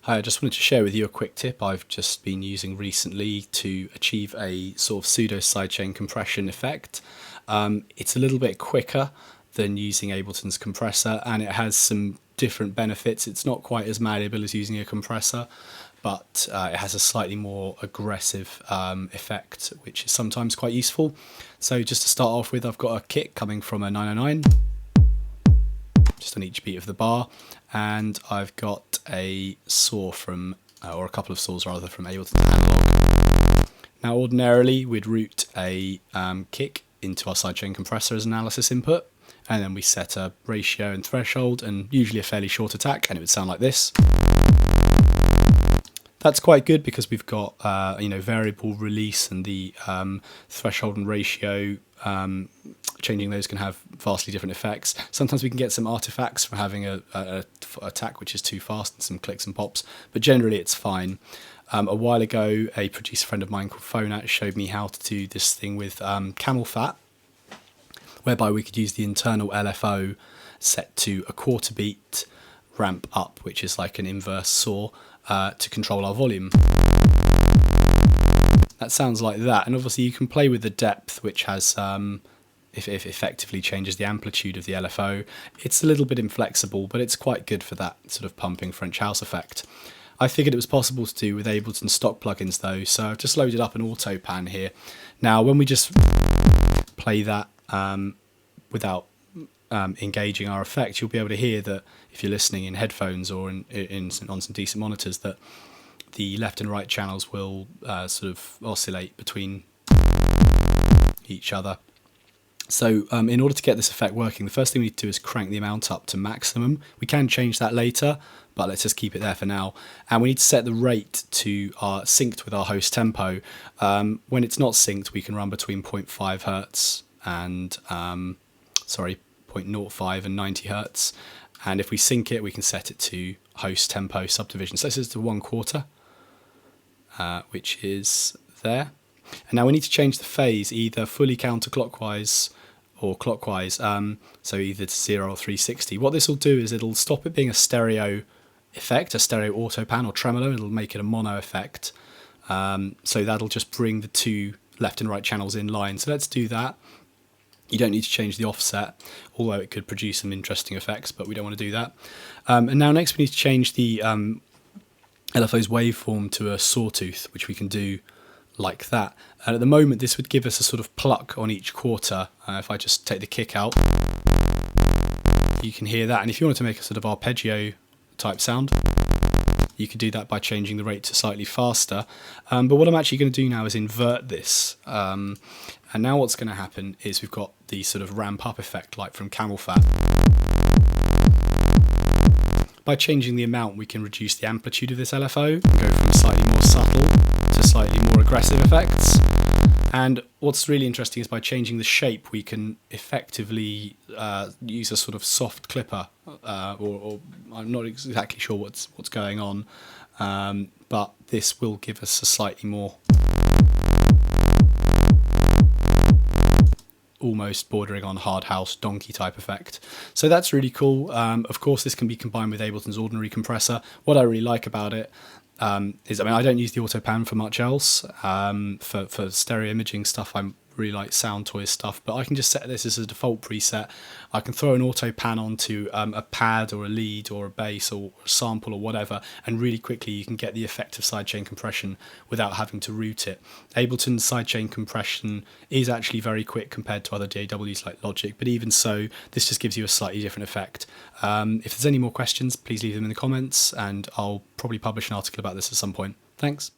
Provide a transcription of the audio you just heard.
Hi, I just wanted to share with you a quick tip I've just been using recently to achieve a sort of pseudo sidechain compression effect. It's a little bit quicker than using Ableton's compressor, and it has some different benefits. It's not quite as malleable as using a compressor, but it has a slightly more aggressive effect, which is sometimes quite useful. So just to start off with, I've got a kick coming from a 909. Just on each beat of the bar, and I've got a saw from, or a couple of saws rather, from Ableton Analog. Now ordinarily we'd route a kick into our sidechain compressor as analysis input, and then we set a ratio and threshold and usually a fairly short attack, and it would sound like this. That's quite good because we've got variable release, and the threshold and ratio, changing those can have vastly different effects. Sometimes we can get some artifacts from having a attack which is too fast and some clicks and pops, but generally it's fine. A while ago, a producer friend of mine called Phonat showed me how to do this thing with camel fat, whereby we could use the internal LFO set to a quarter beat ramp up, which is like an inverse saw, to control our volume. That sounds like that, and obviously you can play with the depth, which has if effectively changes the amplitude of the LFO. It's a little bit inflexible, but it's quite good for that sort of pumping French house effect. I figured it was possible to do with Ableton stock plugins though, so I've just loaded up an auto pan here. Now when we just play that without engaging our effect, you'll be able to hear that if you're listening in headphones or on some decent monitors, that the left and right channels will sort of oscillate between each other. So in order to get this effect working, the first thing we need to do is crank the amount up to maximum. We can change that later, but let's just keep it there for now. And we need to set the rate to synced with our host tempo. When it's not synced, we can run between 0.5 hertz and 0.05 and 90 hertz. And if we sync it, we can set it to host tempo subdivision. So this is to 1/4, which is there. And now we need to change the phase either fully counterclockwise or clockwise, so either to 0 or 360. What this will do is it'll stop it being a stereo effect, a stereo auto pan or tremolo. It'll make it a mono effect. So that'll just bring the two left and right channels in line. So let's do that. You don't need to change the offset, although it could produce some interesting effects, but we don't want to do that. And now next we need to change the LFO's waveform to a sawtooth, which we can do like that. And at the moment this would give us a sort of pluck on each quarter. If I just take the kick out, you can hear that. And if you wanted to make a sort of arpeggio type sound, you could do that by changing the rate to slightly faster. But what I'm actually going to do now is invert this. And now what's going to happen is we've got the sort of ramp up effect like from camel fat. By changing the amount, we can reduce the amplitude of this LFO and go from slightly more subtle to slightly more aggressive effects. And what's really interesting is by changing the shape, we can effectively use a sort of soft clipper, or I'm not exactly sure what's going on, but this will give us a slightly more almost bordering on hard house donkey type effect. So that's really cool. Of course this can be combined with Ableton's ordinary compressor. What I really like about it is, I don't use the auto pan for much else. For stereo imaging stuff, I really like Soundtoys stuff, but I can just set this as a default preset. I can throw an auto pan onto a pad or a lead or a bass or a sample or whatever, and really quickly you can get the effect of sidechain compression without having to route it. Ableton's sidechain compression is actually very quick compared to other DAWs like Logic, but even so, this just gives you a slightly different effect. If there's any more questions, please leave them in the comments, and I'll probably publish an article about this at some point. Thanks.